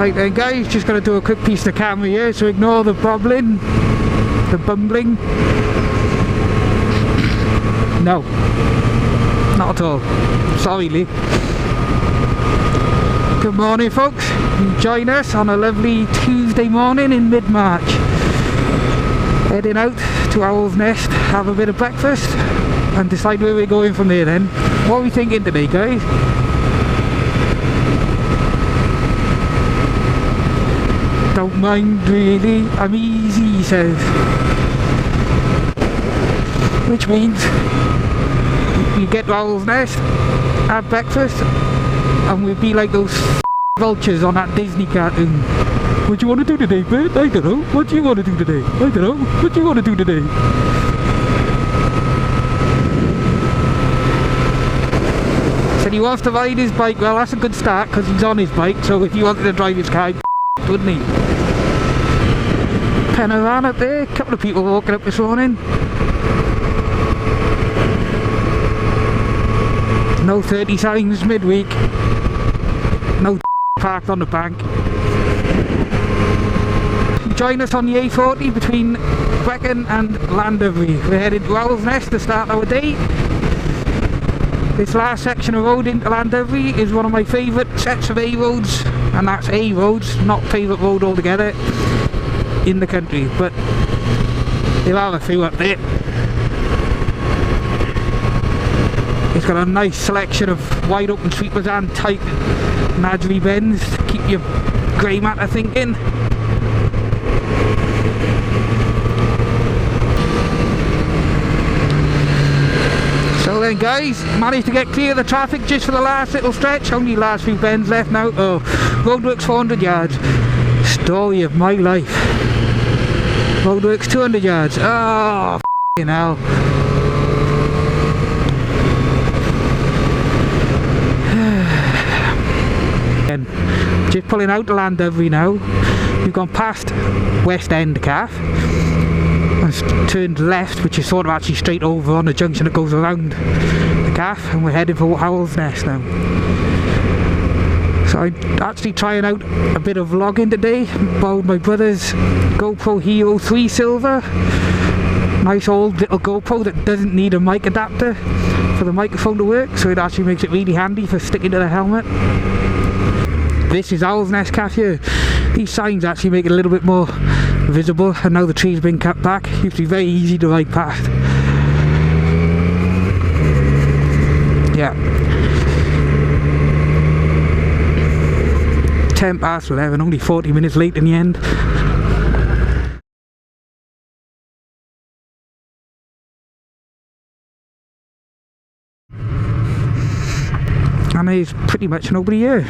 Right then guys, just going to do a quick piece of camera here, so ignore the bumbling. No, not at all. Sorry Lee. Good morning folks, you join us on a lovely Tuesday morning in mid-March. Heading out to Owl's Nest, have a bit of breakfast and decide where we're going from there then. What are we thinking today guys? Don't mind really, I'm easy, he says. Which means we get to Owl's Nest, have breakfast, and we'll be like those vultures on that Disney cartoon. What do you want to do today, bird? I don't know. What do you want to do today? I don't know. What do you want to do today? Said he wants to ride his bike. Well, that's a good start because he's on his bike. So if he wanted to drive his car, wouldn't he? Panorama up there. A couple of people walking up this morning. No 30 signs midweek. No parked on the bank. Join us on the A40 between Brecon and Llandovery. We're headed to Owl's Nest to start our day. This last section of road into Llandovery is one of my favourite sets of A roads, and that's A roads, not favourite road altogether in the country, but there are a few up there. It's got a nice selection of wide open sweepers and tight Nadri bends to keep your grey matter thinking. So then guys, managed to get clear of the traffic just for the last little stretch. Only last few bends left now. Oh, roadworks 400 yards. Story of my life. Roadworks 200 yards. Oh, f***ing hell. Just pulling out to Llandovery now. We've gone past West End Calf and turned left, which is sort of actually straight over on the junction that goes around the Calf, and we're heading for Owl's Nest now. So I'm actually trying out a bit of vlogging today. Borrowed my brother's GoPro Hero 3 Silver. Nice old little GoPro that doesn't need a mic adapter for the microphone to work, so it actually makes it really handy for sticking to the helmet. This is Owl's Nest Calf here. These signs actually make it a little bit more visible, and now the tree's been cut back. It used to be very easy to ride past. Yeah. 11, only 40 minutes late in the end. And there's pretty much nobody here.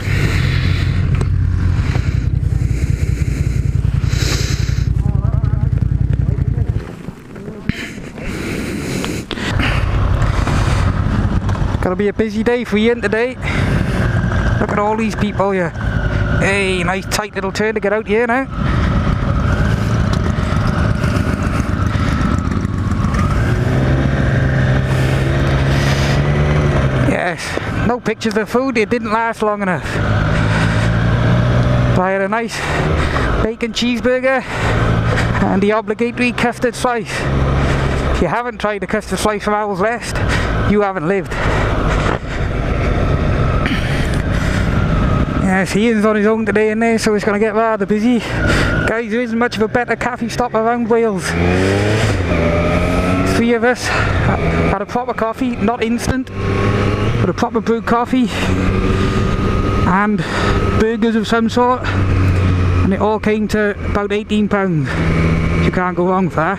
Gonna be a busy day for Ian today. Look at all these people here. Hey, nice tight little turn to get out here now. Yes, no pictures of food, it didn't last long enough. But I had a nice bacon cheeseburger and the obligatory custard slice. If you haven't tried the custard slice from Owl's Nest, you haven't lived. Yes, Ian's on his own today in there, so it's going to get rather busy. Guys, there isn't much of a better cafe stop around Wales. 3 of us had a proper coffee, not instant, but a proper brewed coffee and burgers of some sort, and it all came to about £18. You can't go wrong with that,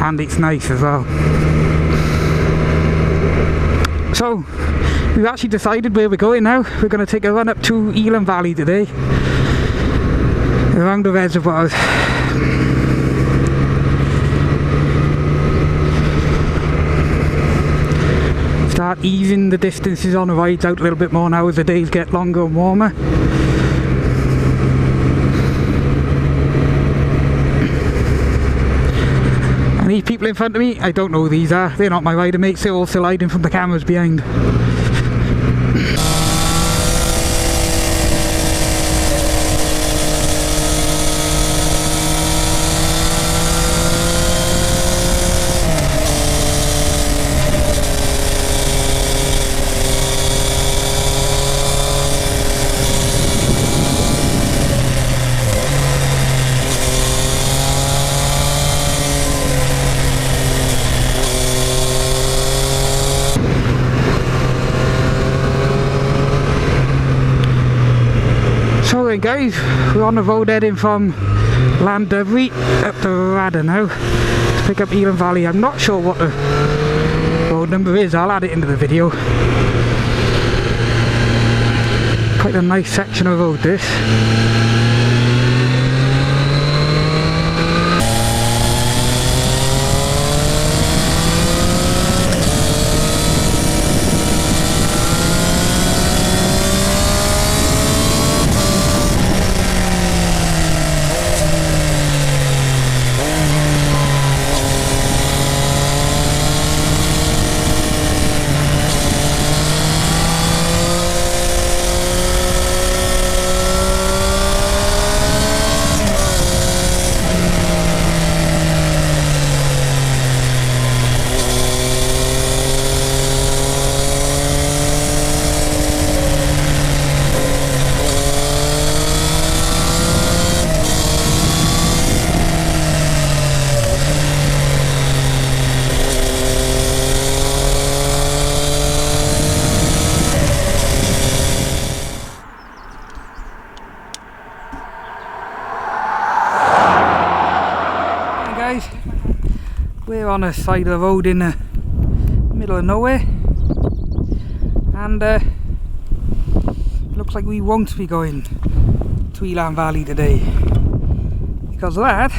and it's nice as well. So we've actually decided where we're going now. We're going to take a run up to Elan Valley today, around the reservoirs. Start easing the distances on the rides out a little bit more now as the days get longer and warmer. And these people in front of me, I don't know who these are. They're not my rider mates, they're all still hiding from the cameras behind. Morning guys, we're on the road heading from Elan Valley up to Radda now to pick up Elan Valley. I'm not sure what the road number is, I'll add it into the video. Quite a nice section of road this. We're on a side of the road in the middle of nowhere, and looks like we won't be going to Elan Valley today because that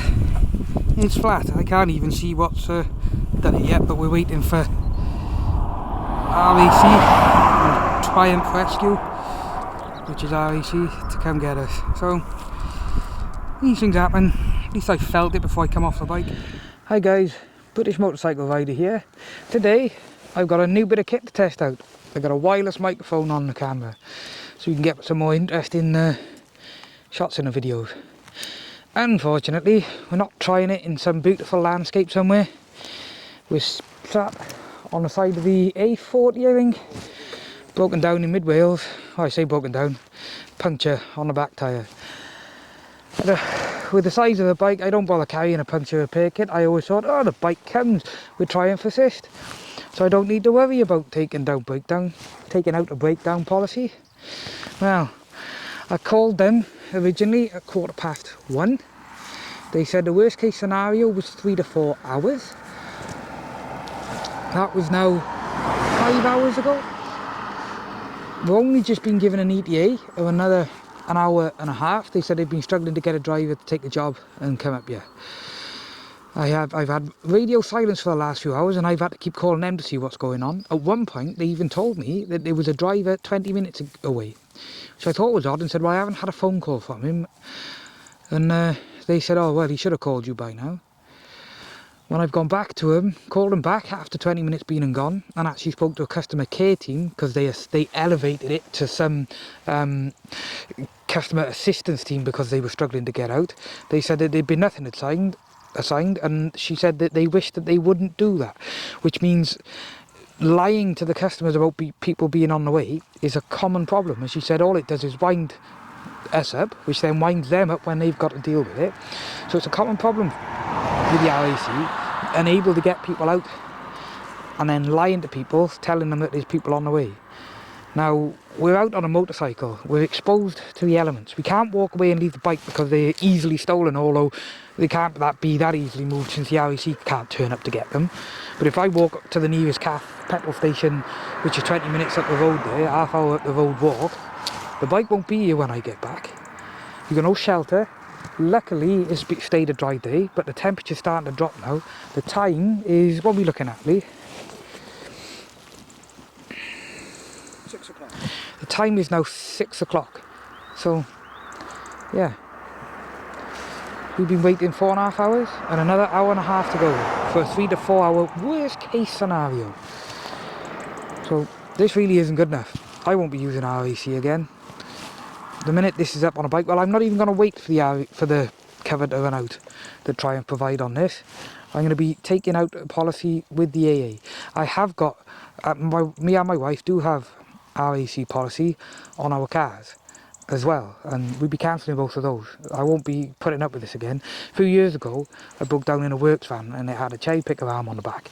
is flat. I can't even see what's done it yet, but we're waiting for RAC, Triumph Rescue, which is RAC, to come get us. So these things happen. At least I felt it before I come off the bike. Hi guys, British motorcycle rider here. Today I've got a new bit of kit to test out. I've got a wireless microphone on the camera so you can get some more interesting shots in the videos. Unfortunately we're not trying it in some beautiful landscape somewhere. We're sat on the side of the A40 I think, broken down in mid Wales. Oh, I say broken down, puncture on the back tyre. With the size of the bike, I don't bother carrying a puncture repair kit. I always thought, oh, the bike comes with Triumph Assist, so I don't need to worry about taking out a breakdown policy. Well, I called them originally at 1:15. They said the worst case scenario was 3 to 4 hours. That was now 5 hours ago. We've only just been given an ETA of another an hour and a half. They said they've been struggling to get a driver to take the job and come up here. I've had radio silence for the last few hours and I've had to keep calling them to see what's going on. At one point they even told me that there was a driver 20 minutes away, which I thought was odd, and said, well, I haven't had a phone call from him. And they said, oh well, he should have called you by now. When I've gone back to him, called him back after 20 minutes being and gone, and actually spoke to a customer care team because they elevated it to some customer assistance team because they were struggling to get out. They said that there'd been nothing assigned, and she said that they wished that they wouldn't do that, which means lying to the customers about people being on the way is a common problem. And she said all it does is wind us up, which then winds them up when they've got to deal with it. So it's a common problem with the RAC, unable to get people out and then lying to people, telling them that there's people on the way. Now, we're out on a motorcycle, we're exposed to the elements. We can't walk away and leave the bike because they're easily stolen, although they can't be that easily moved since the RAC can't turn up to get them. But if I walk up to the nearest petrol station, which is 20 minutes up the road there, half hour up the road walk, the bike won't be here when I get back. You've got no shelter. Luckily it's stayed a dry day, but the temperature's starting to drop now. The time is, what are we looking at, Lee? 6 o'clock. The time is now 6 o'clock. So, yeah. We've been waiting 4.5 hours and another hour and a half to go for a 3 to 4 hour worst case scenario. So, this really isn't good enough. I won't be using RAC again. The minute this is up on a bike, well, I'm not even going to wait for the cover to run out to try and provide on this. I'm going to be taking out a policy with the AA. I have got, me and my wife do have RAC policy on our cars as well, and we'll be cancelling both of those. I won't be putting up with this again. A few years ago, I broke down in a works van and it had a cherry picker arm on the back,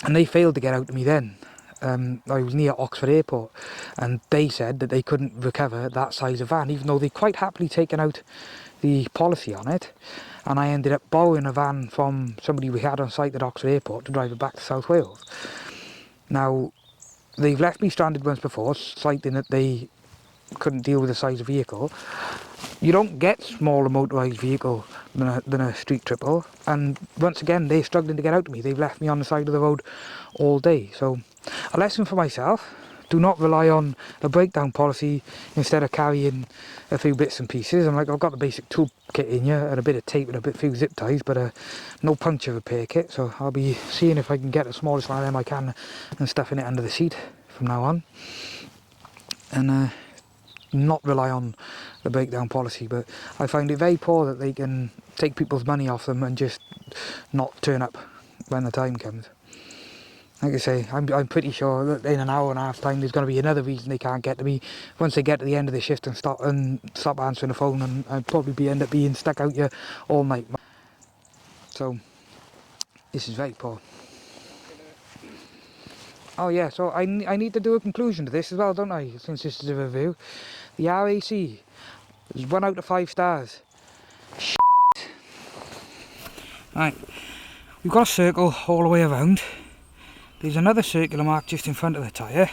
and they failed to get out to me then. I was near Oxford Airport, and they said that they couldn't recover that size of van, even though they quite happily taken out the policy on it. And I ended up borrowing a van from somebody we had on site at Oxford Airport to drive it back to South Wales. Now, they've left me stranded once before, citing that they couldn't deal with the size of vehicle. You don't get smaller motorised vehicle than a street triple, and once again they're struggling to get out to me. They've left me on the side of the road all day. So a lesson for myself: do not rely on a breakdown policy instead of carrying a few bits and pieces. I've got the basic toolkit in here and a bit of tape and a few zip ties, but no puncture repair kit. So I'll be seeing if I can get the smallest one of them I can and stuffing it under the seat from now on, and not rely on the breakdown policy. But I find it very poor that they can take people's money off them and just not turn up when the time comes. Like I say, I'm pretty sure that in an hour and a half time there's going to be another reason they can't get to me once they get to the end of the shift and stop answering the phone, and I'd probably end up being stuck out here all night. So this is very poor. Oh yeah, so I need to do a conclusion to this as well, don't I, since this is a review. The RAC is 1 out of 5 stars. Shit. Right, we've got a circle all the way around. There's another circular mark just in front of the tyre,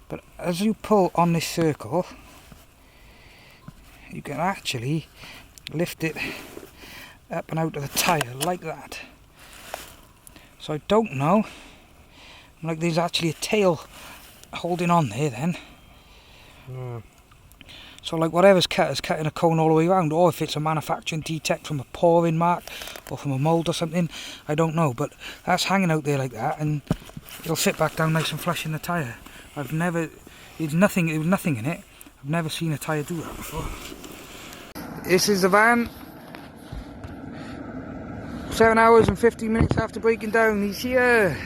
but as you pull on this circle, you can actually lift it up and out of the tyre like that. So I don't know, like there's actually a tail holding on there then. So like whatever's cut is cut in a cone all the way around, or if it's a manufacturing defect from a pouring mark or from a mould or something, I don't know, but that's hanging out there like that, and it'll sit back down nice and flush in the tyre. There was nothing in it. I've never seen a tyre do that before. This is the van. 7 hours and 15 minutes after breaking down, he's here.